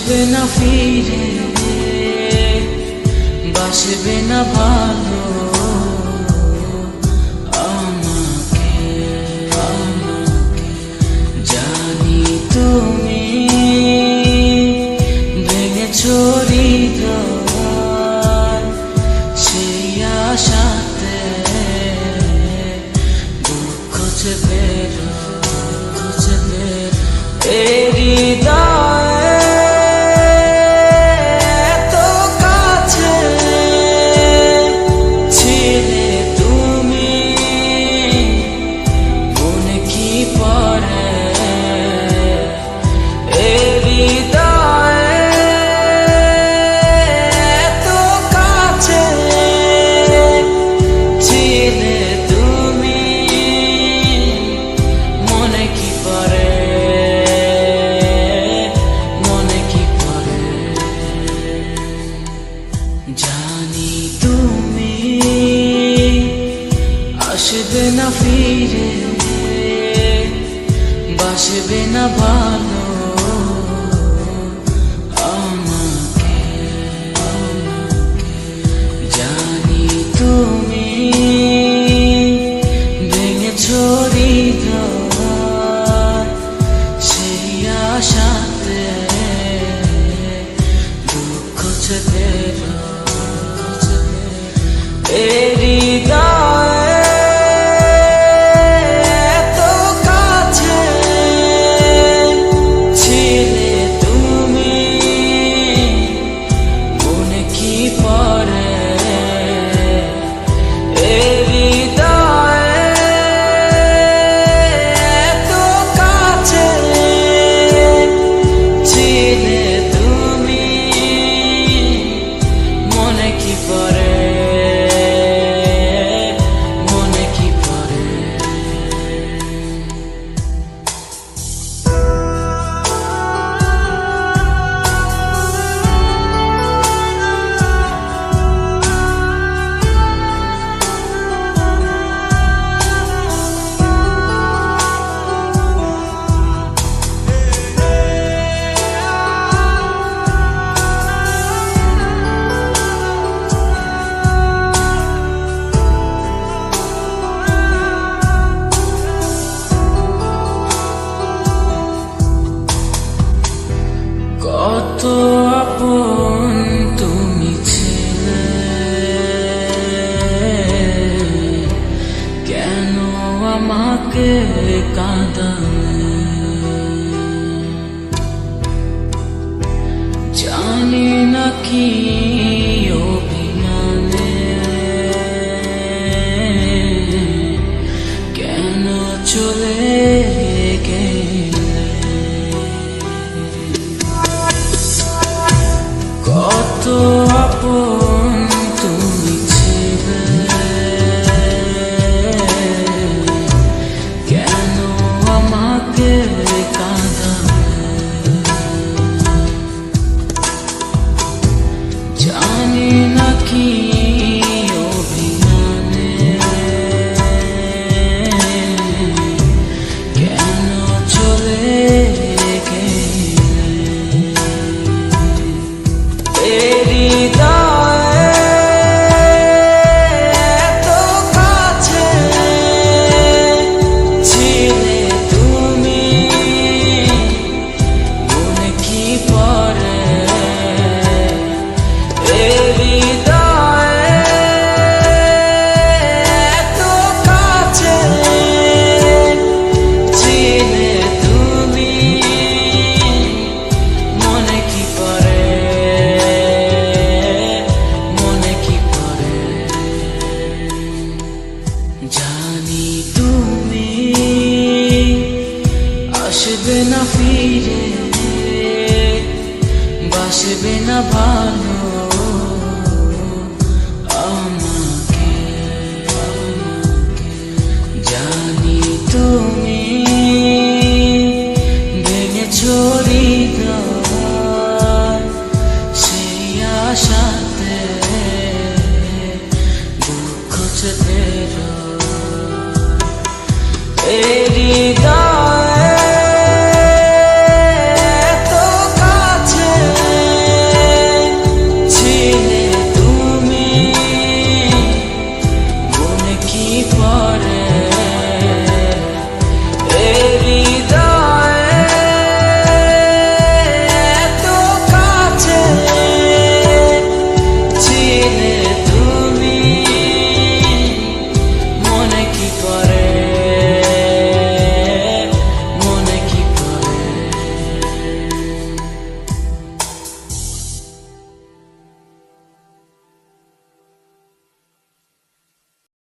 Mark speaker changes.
Speaker 1: আসবে না ফিরে, বাসবে না ভালো আমাকে। জানি তুমি ভেঙেছো হৃদয়, সেই আশাতে দুঃখ চেপে জানি তুমি আসবে না ফিরে, বাসবে না ভালো আমাকে। জানি তুমি ভেঙেছো হৃদয়, সেই আশাতে দুঃখ চেপে কত আপন তুমি ছিলে, কেন আমাকে কাঁদালে? জানি না কি অভিমানে কেন চলে কত আপন তুমি ছিলে, কেন আমাকে কাঁদালে? জানি না কি অভিমানে কেন চলে জানি তুমি আসবে না ফিরে, বাসবে না ভালো